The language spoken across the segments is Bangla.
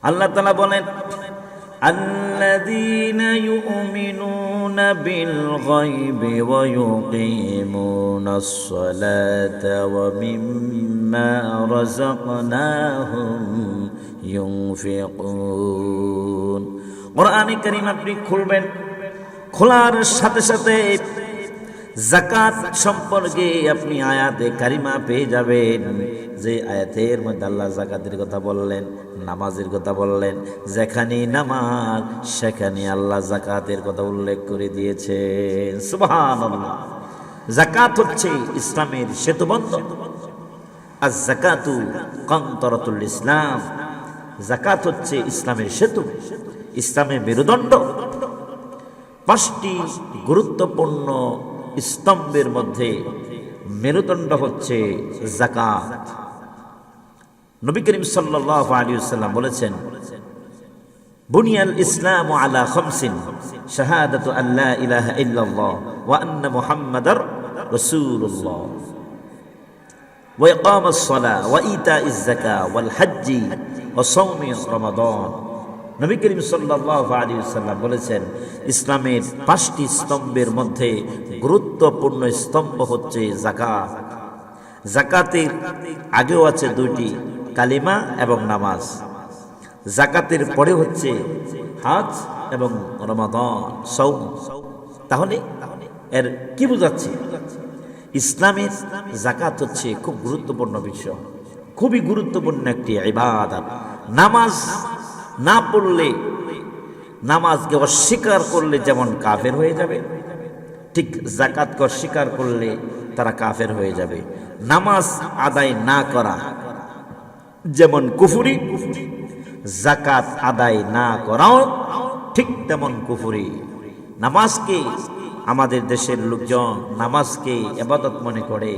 আল্লাহ তাআলা বলেন, আল্লাযীনা ইউমিনুনা বিল গায়বি ওয়া ইউকিমুনাস সালাতা ওয়া মিম্মা রাযাকনাহুম ইউনফিকুন। কোরআনে কারীম আপনি খুলবেন, খোলার সাথে সাথে যাকাত সম্পর্কে আপনি আয়াতে কারিমা পেয়ে যাবেন। যে আয়াতের মধ্যে আল্লাহ যাকাতের কথা বললেন, নামাজের কথা বললেন, যেখানে নামাজ সেখানে আল্লাহ যাকাতের কথা উল্লেখ করে দিয়েছেন। সুবহানাল্লাহ। যাকাত হচ্ছে ইসলামের সেতুবন্ধন। আজ যাকাতু কান্তরাতুল ইসলাম। যাকাত হচ্ছে ইসলামের সেতু, ইসলামের মেরুদণ্ড। পাঁচটি গুরুত্বপূর্ণ স্তম্ভের মধ্যে মেরুদণ্ড হচ্ছে যাকাত। নবী করিম সাল্লাল্লাহু আলাইহি ওয়াসাল্লাম বলেছেন, বুনিয়াল ইসলামু আলা খামসিন, শাহাদাতু আল্লা ইলাহা ইল্লাল্লাহ ওয়া আন্না মুহাম্মাদার রাসূলুল্লাহ ওয়া ইকামাস সালাহ ওয়া ইতাইজ যাকাহ ওয়াল হজ্জি ওয়া সাওমি রমাদান। নবী করিম সাল্লাল্লাহু আলাইহি ওয়াসাল্লাম বলেছেন, ইসলামের পাঁচটি স্তম্ভের মধ্যে গুরুত্বপূর্ণ স্তম্ভ হচ্ছে যাকাত। যাকাতের আগেও আছে দুইটি, কালিমা এবং নামাজ। যাকাতের পরে হচ্ছে হজ এবং রমাদান, সাওম। তাহলে এর কি বোঝাচ্ছে? ইসলামের যাকাত হচ্ছে খুব গুরুত্বপূর্ণ বিষয়, খুবই গুরুত্বপূর্ণ একটি ইবাদত। নামাজ না পড়লে, নামাজকে অস্বীকার করলে যেমন কাফের হয়ে যাবে, ঠিক যাকাতকে অস্বীকার করলে তারা কাফের হয়ে যাবে। নামাজ আদায় না করা যেমন কুফরি, যাকাত আদায় না করাও ঠিক তেমন কুফরি। নামাজকে আমাদের দেশের লোকজন নামাজকে ইবাদত মনে করে,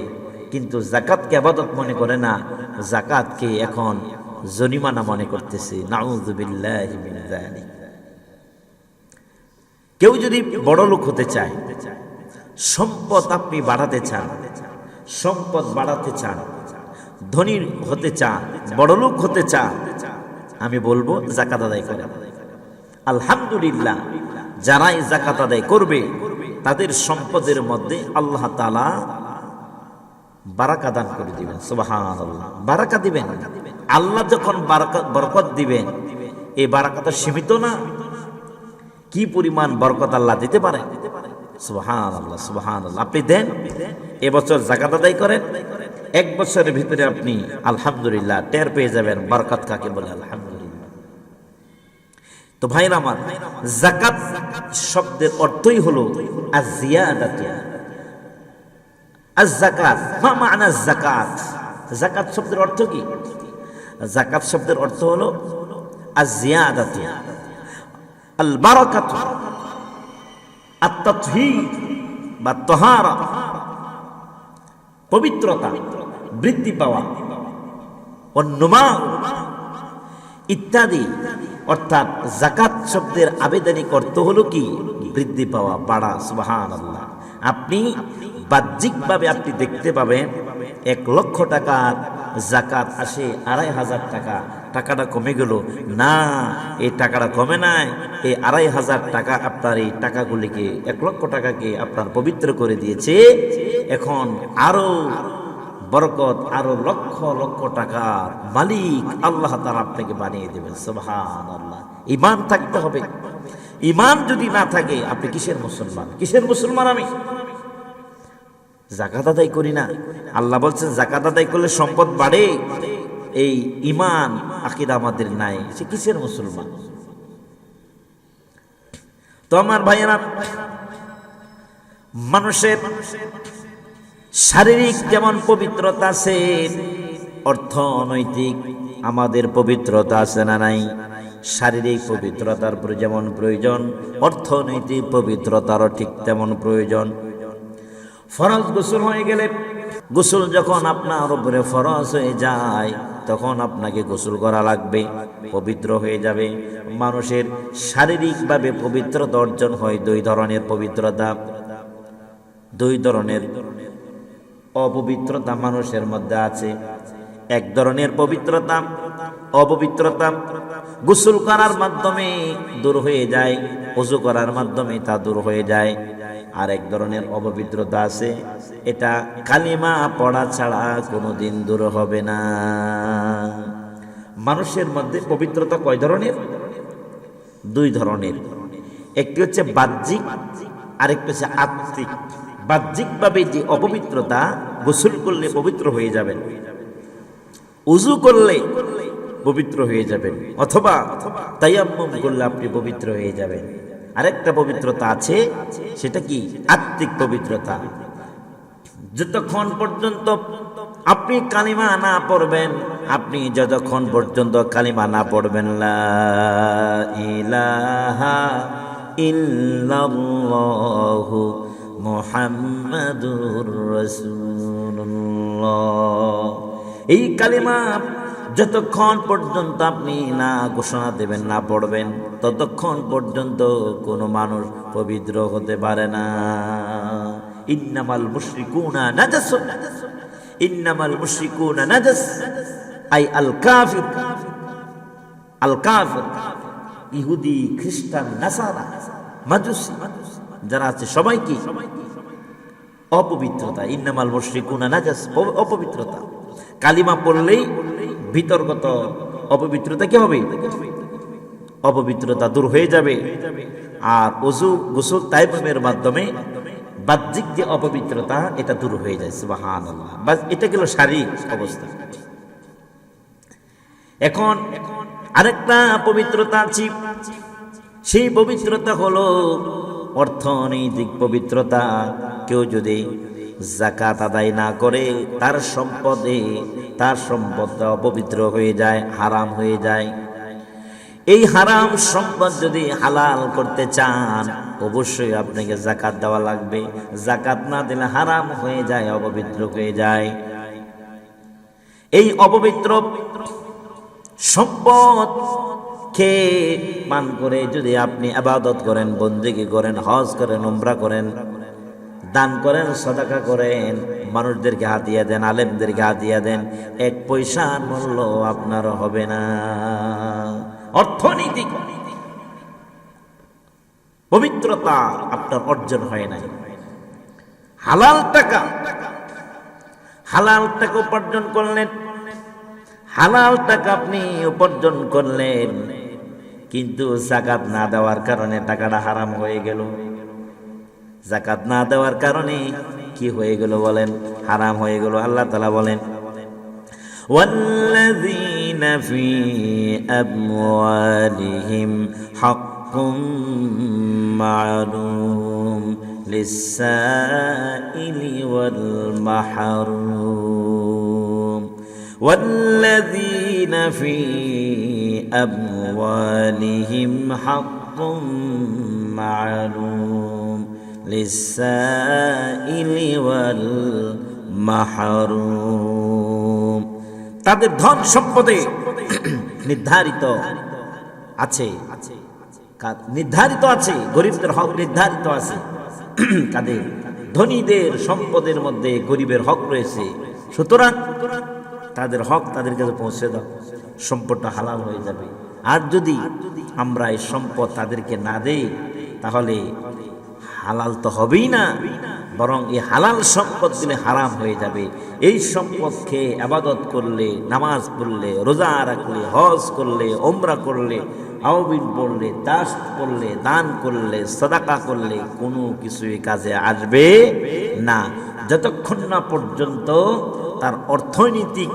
কিন্তু যাকাতকে ইবাদত মনে করে না। যাকাতকে এখন জরিমানা মনে করতেছে। নাউযু বিল্লাহি মিন যালিক। কেউ যদি বড় লোক হতে চায়, সম্পদ আপনি বাড়াতে চান, সম্পদ বাড়াতে চান, ধনী হতে চান, বড় লোক হতে চান, আমি বলবো যাকাত আদায় করেন। আলহামদুলিল্লাহ, যারাই যাকাত আদায় করবে তাদের সম্পদের মধ্যে আল্লাহ তাআলা বারাকা দান করে দিবেন। সুবহানাল্লাহ। বারাকা দিবেন। আল্লাহ যখন বরকত দিবেন, এই বারাকা তো সীমিত না। কি পরিমাণ বরকত আল্লাহ দিতে পারেন। সুবহানাল্লাহ, সুবহানাল্লাহ। আপনি দেন, এবছর যাকাত আদায় করেন, এক বছরের ভিতরে আপনি আলহামদুলিল্লাহ টের পেয়ে যাবেন বরকত কাকে বলে। আলহামদুলিল্লাহ। তো ভাইরা আমার, যাকাত শব্দের অর্থই হলো আয-জিয়াদাতু। আয-যাকাত, মা মা'না আয-যাকাত? যাকাত শব্দের অর্থ কি? যাকাত শব্দের অর্থ হলো আয-জিয়াদাতু, আল-বারাকাতু, আত-তাতহীর বা তাহারা, পবিত্রতা, বৃদ্ধি পাওয়া, অন্নুমা ইত্যাদি। অর্থাৎ যাকাত শব্দের আবেদনিক অর্থ হলো কি? বৃদ্ধি পাওয়া, বাড়া। সুবহানাল্লাহ। আপনি বাহ্যিকভাবে আপনি দেখতে পাবেন 1 লক্ষ টাকার যাকাত আসে 2,500 টাকা, টাকাটা কমে গেল না। এই টাকাটা কমে নাই, এই 2,500 টাকা আপনার এই টাকাগুলিকে, 1 লক্ষ টাকাকে আপনার পবিত্র করে দিয়েছে। এখন আরো বরকত, আরো লক্ষ লক্ষ টাকার মালিক আল্লাহ তাআলা আপনাকে বানিয়ে দেবেন। সুবহানাল্লাহ। ঈমান থাকতে হবে। ঈমান যদি না থাকে, আপনি কিসের মুসলমান? কিসের মুসলমান? আমি যাকাত আদায় করি না। আল্লাহ বলছেন যাকাত আদায় করলে সম্পদ বাড়ে। এই ঈমান আকীদা আমাদের নাই, সে কিসের মুসলমান? তো আমার ভাইয়েরা, মানুষের শারীরিক যেমন পবিত্রতা আছে, অর্থনৈতিক আমাদের পবিত্রতা আছে না নাই? শারীরিক পবিত্রতার যেমন প্রয়োজন, অর্থনৈতিক পবিত্রতারও ঠিক তেমন প্রয়োজন। ফরজ গোসল হয়ে গেলে, গোসল যখন আপনার উপরে ফরজ হয়ে যায়, তখন আপনাকে গোসল করা লাগবে, পবিত্র হয়ে যাবে। মানুষের শারীরিকভাবে পবিত্রতা অর্জন হয় 2 ধরনের পবিত্রতা। 2 ধরনের অপবিত্রতা মানুষের মধ্যে আছে। 1 ধরনের পবিত্রতা অপবিত্রতা গোসল করার মাধ্যমে দূর হয়ে যায়, ওযু করার মাধ্যমে তা দূর হয়ে যায়। আর এক ধরনের অপবিত্রতা আছে, এটা কালিমা পড়া ছাড়া কোনোদিন দূর হবে না। মানুষের মধ্যে পবিত্রতা কয় ধরনের? দুই ধরনের। একটি হচ্ছে বাহ্যিক, আরেকটি হচ্ছে আত্মিক। বাহ্যিকভাবে যে অপবিত্রতা, গোসল করলে পবিত্র হয়ে যাবেন, ওযু করলে পবিত্র হয়ে যাবেন, অথবা তায়াম্মুম করলে আপনি পবিত্র হয়ে যাবেন। আরেকটা পবিত্রতা আছে, সেটা কি? আত্মিক পবিত্রতা। যতক্ষণ পর্যন্ত আপনি কালিমা না পড়বেন, আপনি যতক্ষণ পর্যন্ত কালিমা না পড়বেন লা ইলাহা ইল্লাল্লাহু মুহাম্মাদুর রাসূলুল্লাহ, এই কালিমা যতক্ষণ পর্যন্ত আপনি না ঘোষণা দেবেন, না পড়বেন, ততক্ষণ পর্যন্ত কোনো মানুষ পবিত্র হতে পারে না। ইন্নামাল মুশরিকুনা নাজাস, ইন্নামাল মুশরিকুনা নাজাস, আই আল কাফির। আল কাফির ইহুদি, খ্রিস্টান, নাসারা, মাজুসি যারা আছে সবাই কি? অপবিত্রতা। ইন্নামাল মুশরিকুনা নাজাস, অপবিত্রতা। কালিমা পড়লেই ভিতরগত অপবিত্রতা কি হবে? অপবিত্রতা দূর হয়ে যাবে। আর ওযু, গোসল, তায়াম্মুমের মাধ্যমে বাহ্যিক যে অপবিত্রতা, এটা দূর হয়ে যায়। সুবহানাল্লাহ। বাস এটা গেল শারীরিক অবস্থা। এখন আরেকটা পবিত্রতা আছে, সেই পবিত্রতা হলো অর্থনৈতিক পবিত্রতা। কেউ যদি যাকাত আদায় না করে, তার সম্পদটা অপবিত্র হয়ে যায়, হারাম হয়ে যায়। এই হারাম সম্পদ যদি হালাল করতে চান, অবশ্যই আপনাকে যাকাত দেওয়া লাগবে। যাকাত না দিলে হারাম হয়ে যায়, অপবিত্র হয়ে যায়। এই অপবিত্র সম্পদ খেয়ে পান করে যদি আপনি ইবাদত করেন, বন্দেগী করেন, হজ করেন, উমরা করেন, দান করেন, সাদাকা করেন, মানুষদেরকে হাদিয়া দেন, আলেমদেরকে হাদিয়া দেন, এক পয়সার মূল্য আপনার হবে না। অর্থনৈতিক পবিত্রতা আপনার অর্জন হয় নাই। হালাল টাকা উপার্জন করলেন, হালাল টাকা আপনি উপার্জন করলেন, কিন্তু যাকাত না দেওয়ার কারণে টাকাটা হারাম হয়ে গেল। যাকাত না দেওয়ার কারণে কি হয়ে গেল বলেন? হারাম হয়ে গেল। আল্লাহ তাআলা বলেন, ওয়াল্লাযীনা ফী আমওয়ালিহিম হাক্কুম মা'লুম লিস-সাইলি ওয়াল মাহরুম, ওয়াল্লাযীনা ফী আমওয়ালিহিম হাক্কুম মা'লুম লিস-সাইলি ওয়াল মাহরুম। তাদের ধন সম্পদে নির্ধারিত আছে, গরিবদের হক নির্ধারিত আছে। কাদের? ধনীদের সম্পদের মধ্যে গরিবের হক রয়েছে। সুতরাং তাদের হক তাদের কাছে পৌঁছে দাও, সম্পদটা হালাল হয়ে যাবে। আর যদি আমরা এই সম্পদ তাদেরকে না দেই, তাহলে হালাল তো হবেই না, বরং এই হালাল সম্পদ দিলে হারাম হয়ে যাবে। এই সম্পদ খেয়ে ইবাদত করলে, নামাজ পড়লে, রোজা রাখলে, হজ করলে, উমরা করলে, আওবিন পড়লে, দাস করলে, দান করলে, সাদাকা করলে কোনো কিছুই কাজে আসবে না, যতক্ষণ না পর্যন্ত তার অর্থনৈতিক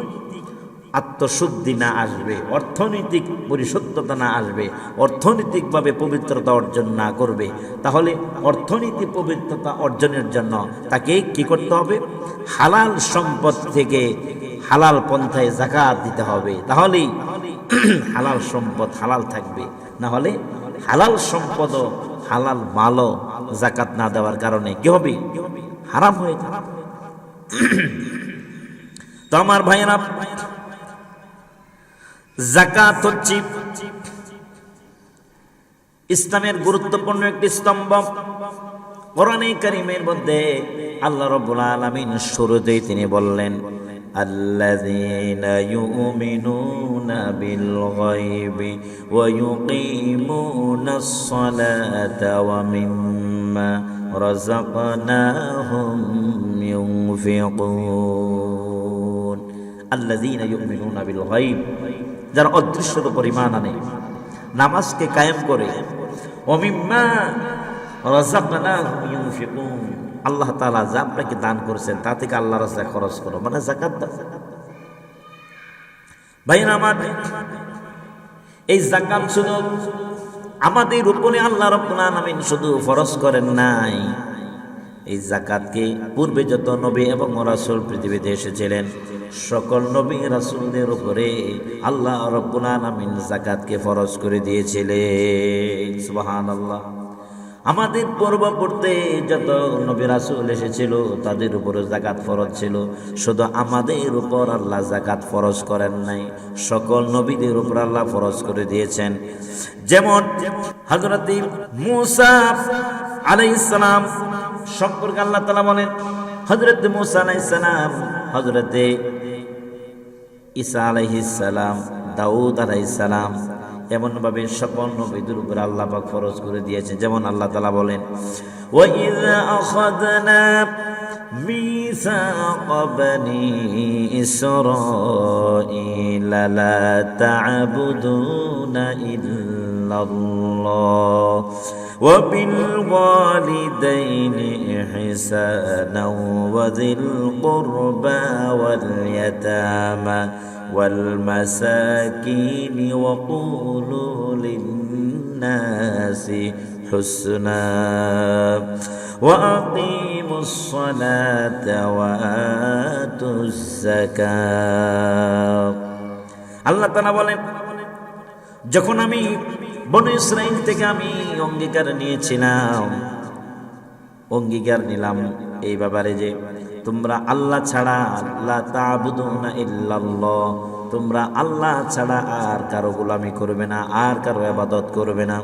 আত্মশুদ্ধি না আসবে, অর্থনৈতিক পরিশুদ্ধতা না আসবে, অর্থনৈতিকভাবে পবিত্রতা অর্জন না করবে। তাহলে অর্থনৈতিক পবিত্রতা অর্জনের জন্য তাকে কি করতে হবে? হালাল সম্পদ থেকে হালাল পন্থায় যাকাত দিতে হবে। তাহলেই হালাল সম্পদ হালাল থাকবে। না হলে হালাল সম্পদ, হালাল মালও যাকাত না দেওয়ার কারণে কি হবে? হারাম হয়ে যাবে। তো আমার ভাইয়েরা, যাকাত হচ্ছে ইসলামের গুরুত্বপূর্ণ একটি স্তম্ভ। কোরআনে কারীমের মধ্যে আল্লাহ রাব্বুল আলামিন শুরুতেই তিনি বললেন, الذين يؤمنون بالغيب ويقيمون الصلاة ومما رزقناهم ينفقون الذين يؤمنون بالغيب যারা অদৃশ্যের উপর ঈমান আনে নামাজকে কায়েম করে ওমিম্মা রাযাকনাহুম ইউনফিকুন আল্লাহ তাআলা যা আপনাকে দান করেছেন তা থেকে আল্লাহর রাস্তায় খরচ করো মানে যাকাত দাও। ভাইরা আমার, এই যাকাত শুধু আমাদের উপরে আল্লাহ রাব্বুল আলামিন শুধু ফরজ করেন নাই, এই যাকাতকে পূর্বে যত নবী এবং রাসূল পৃথিবীতে এসেছিলেন সকল নবী রাসূলদের উপরে আল্লাহ রাব্বুল আলামিন যাকাতকে ফরজ করে দিয়েছিলেন। সুবহানাল্লাহ। আমাদের পূর্ববর্তী যত নবী রাসূল এসেছিল তাদের উপরে যাকাত ফরজ ছিল, শুধু আমাদের উপর আল্লাহ যাকাত ফরজ করেন নাই, সকল নবীদের উপর আল্লাহ ফরজ করে দিয়েছেন। যেমন হযরত মূসা আলাইহিস সালাম সম্পর্কে আল্লাহ তাআলা বলেন, হযরত মূসা আলাইহিস সালাম, হযরত ঈসা আলাইহিস সালাম, দাউদ আলাইহিস সালাম, এমন ভাবে সকল নবীদের উপর আল্লাহ পাক ফরজ করে দিয়েছেন। যেমন আল্লাহ তাআলা বলেন, ওয়া ইযা আখাযনা মিসাকা বনি ইসরাঈলা লা তা'বুদুনা ইল্লাল্লাহ ওয়া বিল ওয়ালিদাইনি ইহসানা ওয়া যিল কুরবা ওয়াল ইয়াতামা والمساكين وقولوا للناس حسنا وأقيموا الصلاة وآتوا الزكاة আল্লাহ তাআলা বলেন, যখন আমি বনী ইসরাঈল থেকে আমি অঙ্গীকার নিলাম এই ব্যাপারে যে তোমরা আল্লাহ ছাড়া লা তা'বুদুনা ইল্লাল্লাহ, তোমরা আল্লাহ ছাড়া আর কারো গোলামি করবে না, আর কারো ইবাদত করবে না।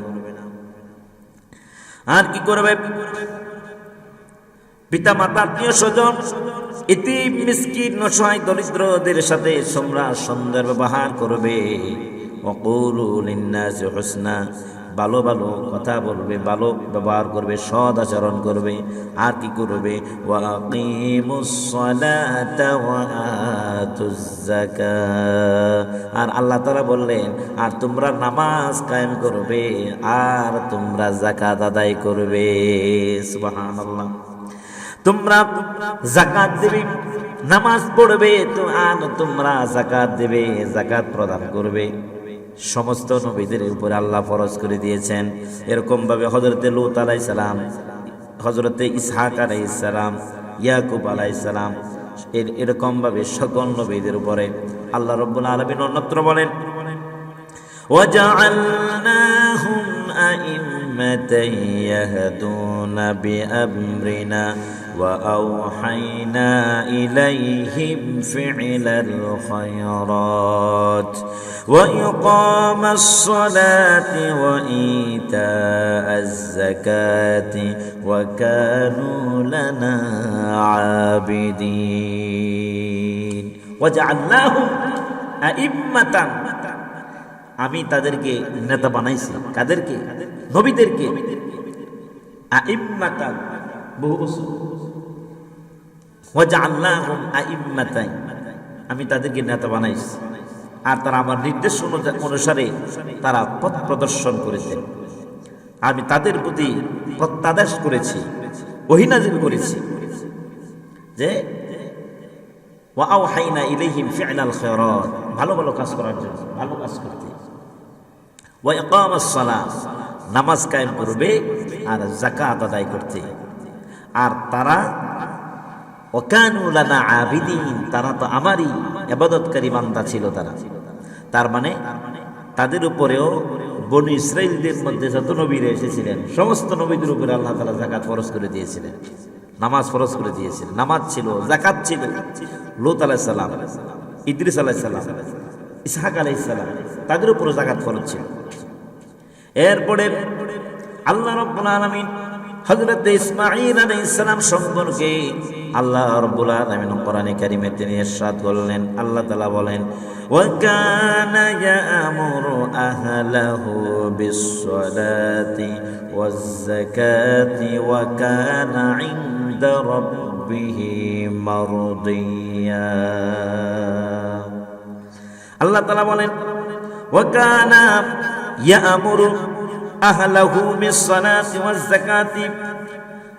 আর কি করবে? পিতা মাতা আত্মীয় স্বজন ইতিম মিসকিন অসহায় দরিদ্রদের সাথে তোমরা সুন্দর ব্যবহার করবে। ওয়াকুলু লিন্নাসি হুসনা, ভালো ভালো কথা বলবে, ভালো ব্যবহার করবে, সৎ আচরণ করবে। আর কি করবে? ওয়াকিমুস সালাতা ওয়া আতুজ যাকাত, আর আল্লাহ তাআলা বললেন আর তোমরা নামাজ কায়েম করবে আর তোমরা যাকাত আদায় করবে। সুবহানাল্লাহ। তোমরা যাকাত দেবে, নামাজ পড়বে, তো আর তোমরা যাকাত দেবে, যাকাত প্রদান করবে। সমস্ত নবীদের উপরে আল্লাহ ফরজ করে দিয়েছেন। এরকম ভাবে হযরতে লূত আলাইহিস সালাম, হযরতে ইসহাক আলাইহিস সালাম, ইয়াকুব আলাইহিস সালাম, এরকম ভাবে সকল নবীদের উপরে আল্লাহ রাব্বুল আলামিন অন্যত্র বলেন, ওয়াজআলনাহুম আইম্মাতান ইয়াহদুনা বিআমরিনা وأوحينا إليهم فعل الخيرات وإقام الصلاة وإيتاء الزكاة وكانوا لنا عابدين وجعلناهم أئمة, আমি তাদেরকে নেতা বানাইছি। কাদেরকে? নবীদেরকে। আইম্মাতান, বহু বছর। ওয়াজআলনাহুম আইম্মাতান, আমি তাদেরকে নেতা বানাইছি আর তারা আমার নির্দেশ অনুসারে তারা পথ প্রদর্শন করেছেন। আমি তাদের প্রতি প্রত্যাদেশ করেছি, ওহী নাযিল করেছি যে ওয়া আওহাইনা ইলাইহিম ফি'লাল খায়রাত, ভালো ভালো কাজ করার জন্য, ভালো কাজ করতে। ওয়া ইকামাস সালাত, নামাজ কায়েম করবে আর যাকাত আদায় করতে। আর তারা ওয়াকানু লানা আবিদিন, তারা তো আমারই ইবাদতকারী বান্দা ছিল। তার মানে তাদের উপরেও বনী ইসরাঈলদের মধ্যে যত নবীরা এসেছিলেন সমস্ত নবীদের উপরে আল্লাহ তাআলা যাকাত ফরজ করে দিয়েছিলেন, নামাজ ফরজ করে দিয়েছিলেন। নামাজ ছিল, যাকাত ছিল। লূত আলাইহিস সালাম, ইদ্রিস আলাইহিস সালাম, ইসহাক আলাইহিস সালাম, তাদের উপরে যাকাত ফরজ ছিল। এরপরে আল্লাহ রাব্বুল আলামিন হযরত ইসমাঈল আলাইহিস সালাম সম্পর্কে আল্লাহ রাব্বুল আলামিন কোরআনে কারিমে তিনি ইরশাদ করলেন, আল্লাহ তাআলা বলেন, ওয়া কানা ইয়া'মুরু আহলাহু বিস-সালাতি ওয়াজ-যাকাতি ওয়া কানা 'ইনদা রাব্বিহি মারদিয়া। আল্লাহ তাআলা বলেন, ওয়া কানা ইয়া'মুরু আহলাহু বিস-সালাতি ওয়াজ-যাকাতি।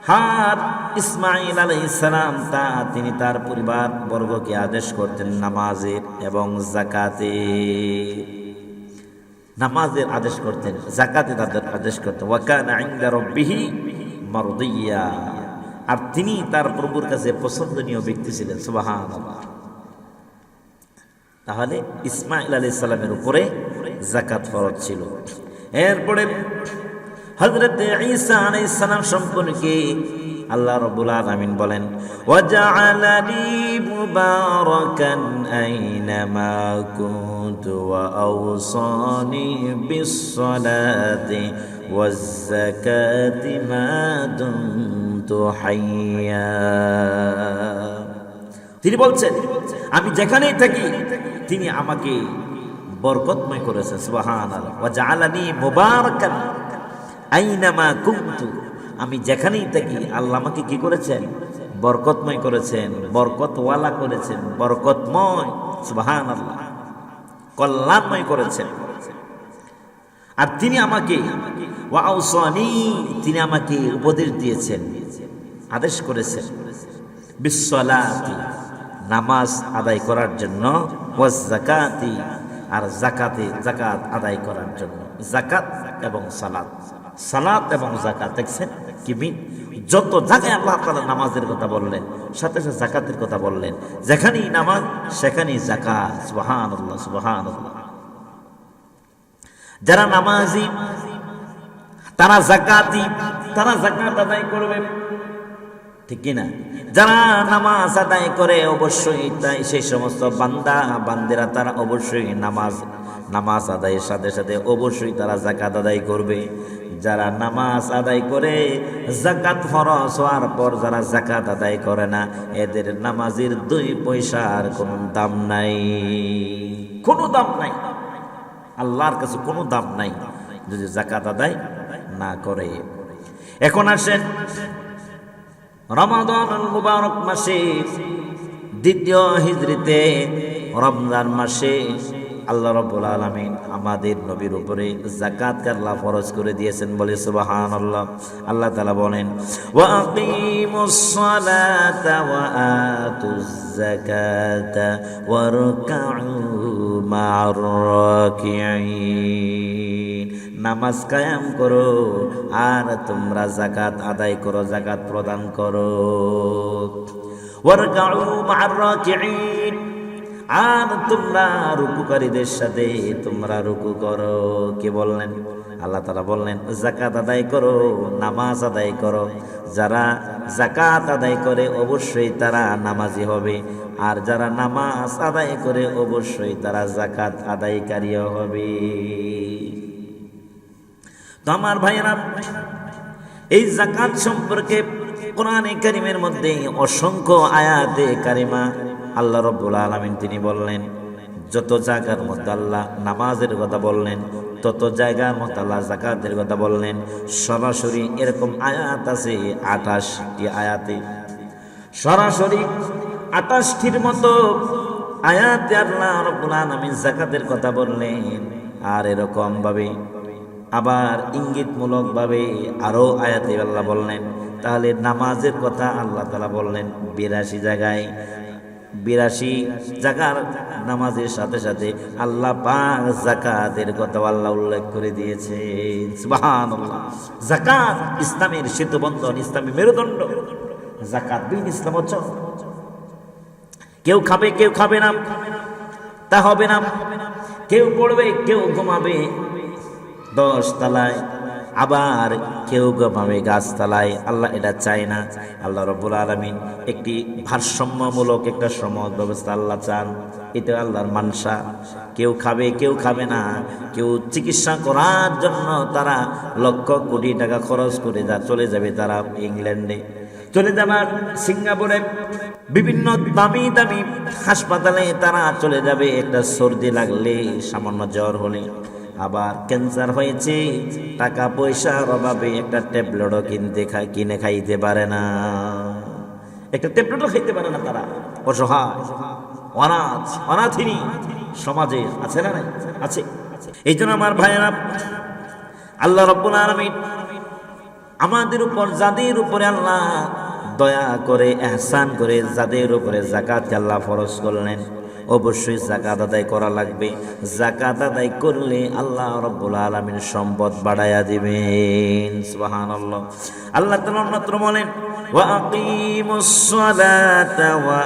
হার ইসমাঈল আলাইহিস সালাম তিনি তার পরিবার বর্গকে আদেশ করতেন নামাজের এবং যাকাতের। নামাজের আদেশ করতেন, যাকাতের আদেশ করতেন। ওয়া কানা 'ইনদা রাব্বিহি মারদিয়া। আর তিনি তার প্রভুর কাছে পছন্দনীয় ব্যক্তি ছিলেন। সুবহানাল্লাহ। তাহলে ইসমাঈল আলাইহিস সালামের উপরে যাকাত ফরজ ছিল। এরপরে হযরত ঈসা আলাইহিস সালাম সম্পর্কে আল্লাহ রাব্বুল আলামিন বলেন, ওয়া জাআলানি মুবারাকান আইনামা কুনতু ওয়া আওসানি বিস-সালাতি ওয়াজ-যাকাতি মা দুমতু হাইয়া। তিনি বলছেন, আমি যেখানেই থাকি তিনি আমাকে বরকতময় করেছেন। সুবহানাল্লাহ। ওয়া জাআলানি মুবারাকান আইনামা কুনতু। আমি যেখানেই থাকি আল্লাহ আমাকে কি করেছেন? বরকতময় করেছেন, বরকতওয়ালা করেছেন, বরকতময়, সুবহানাল্লাহ, কল্যাণময় করেছেন। আর তিনি আমাকে ওয়া আওসানি, তিনি আমাকে উপদেশ দিয়েছেন, আদেশ করেছেন বিস-সালাতি, নামাজ আদায় করার জন্য, ওয়াজ যাকাতি, আর যাকাত আদায় করার জন্য। যাকাত এবং সালাত, সালাত এবং যাকাত, দেখছেন কি মিল? যত জায়গায় আল্লাহ তাআলা নামাজের কথা বললেন, সাথে সাথে যাকাতের কথা বললেন। যেখানেই নামাজ সেখানেই যাকাত। সুবহানাল্লাহ, সুবহানাল্লাহ। যারা নামাজি তারা যাকাতি, তারা যাকাত আদায় করবে, ঠিক কিনা? যারা নামাজ আদায় করে অবশ্যই তাই সেই সমস্ত বান্দা বান্দিরা তারা অবশ্যই নামাজ আদায়ের সাথে সাথে অবশ্যই তারা যাকাত আদায় করবে। যারা নামাজ আদায় করে যাকাত ফরজ হওয়ার পর যারা যাকাত আদায় করে না, এদের নামাজের 2 পয়সার কোনো দাম নাই, কোনো দাম নাই, আল্লাহর কাছে কোনো দাম নাই যদি যাকাত আদায় না করে। এখন আসেন রমাদানুল মুবারক মাসে, দ্বিতীয় হিজরিতে রমজান মাসে আল্লাহ রাব্বুল আলামিন আমাদের নবীর উপরে যাকাতকে আল্লাহ ফরজ করে দিয়েছেন। বলে সুবহানাল্লাহ। আল্লাহ তাআলা বলেন, ওয়া আকিমুস সালাতা ওয়া আতুজ যাকাতা ওয়ারকাউ মা'আর রাকিঈন। নামাজ কায়েম করো আর তোমরা যাকাত আদায় করো, যাকাত প্রদান করো। ওয়ারকাউ মা'আর রাকিঈন, আর তোমরা রুকুকারীদের সাথে তোমরা রুকু করো। কে বললেন? আল্লাহ তাআলা বললেন যাকাত আদায় করো, নামাজ আদায় করো। যারা যাকাত আদায় করে অবশ্যই তারা নামাজি হবে, আর যারা নামাজ আদায় করে অবশ্যই তারা যাকাত আদায়কারীও হবে। তো আমার ভাইয়েরা, এই যাকাত সম্পর্কে কোরআনে কারীমের মধ্যে অসংখ্য আয়াতে কারিমা আল্লাহ রাব্বুল আলামিন তিনি বললেন, যত জায়গার মধ্যে আল্লাহ নামাজের কথা বললেন তত জায়গার মধ্যে আল্লাহ যাকাতের কথা বললেন। সরাসরি এরকম আয়াত আছে 28টি আয়াতে, সরাসরি 28টির মতো আয়াতে আল্লাহ রাব্বুল আলামিন যাকাতের কথা বললেন। আর এরকম ভাবে আবার ইঙ্গিতমূলক ভাবে আরো আয়াতে আল্লাহ বললেন। তাহলে নামাজের কথা আল্লাহ তাআলা বললেন 82 জায়গায়, 82 জায়গার নামাজের সাথে সাথে আল্লাহ পাক যাকাতের কথা আল্লাহ উল্লেখ করে দিয়েছেন। সুবহানাল্লাহ। যাকাত ইসলামের সেতুবন্ধন, ইসলামের মেরুদণ্ড। যাকাত বিন ইসলাম হচ্ছে কেউ খাবে কেউ খাবে না তা হবে না, কেউ পড়বে কেউ ঘুমাবে 10 তলায়, আবার কেউ ঘুমাবে গাছতলায়। আল্লাহ এটা চায় না। আল্লাহ রাব্বুল আলামিন একটি ভারসাম্যমূলক একটা সমাজ ব্যবস্থা আল্লাহ চান। এটা আল্লাহর মানসা। কেউ খাবে কেউ খাবে না, কেউ চিকিৎসা করার জন্য তারা লক্ষ কোটি টাকা খরচ করে চলে যাবে তারা ইংল্যান্ডে, চলে যাবার সিঙ্গাপুরে বিভিন্ন দামি দামি হাসপাতালে তারা চলে যাবে একটা সর্দি লাগলে, সামান্য জ্বর হলে, আবার ক্যান্সার হয়েছে, টাকা পয়সার অভাবে একটা ট্যাবলেটও কিনে খাইতে পারে না, একটা ট্যাবলেটও খাইতে পারে না তারা। অসহায়, অনাথ, অনাথিনী সমাজে আছে না? নাই? আছে। এই জন্য আমার ভাইয়েরা, আল্লাহ রাব্বুল আলামিন আমাদের উপর, যাদের উপরে আল্লাহ দয়া করে, ইহসান করে, যাদের উপরে যাকাত আল্লাহ ফরজ করলেন, অবশ্যই যাকাত আদায় করা লাগবে। যাকাত আদায় করলে আল্লাহ রাব্বুল আলামিন সম্পদ বাড়ায়া দিবেন। সুবহানাল্লাহ। আল্লাহ তাআলা অন্যত্র বলেন, ওয়া আকিমুস সালাতা ওয়া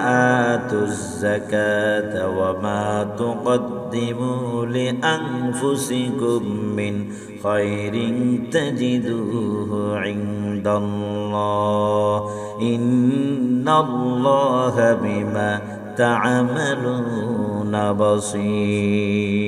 আতুজ যাকাতা ওয়া মা তুকদ্দিমু লিআনফুসিকুম মিন খায়রিন তাজিদুহু ইনদাল্লাহ ইন্নাল্লাহা বিমা তা'মালুনা বাসীর।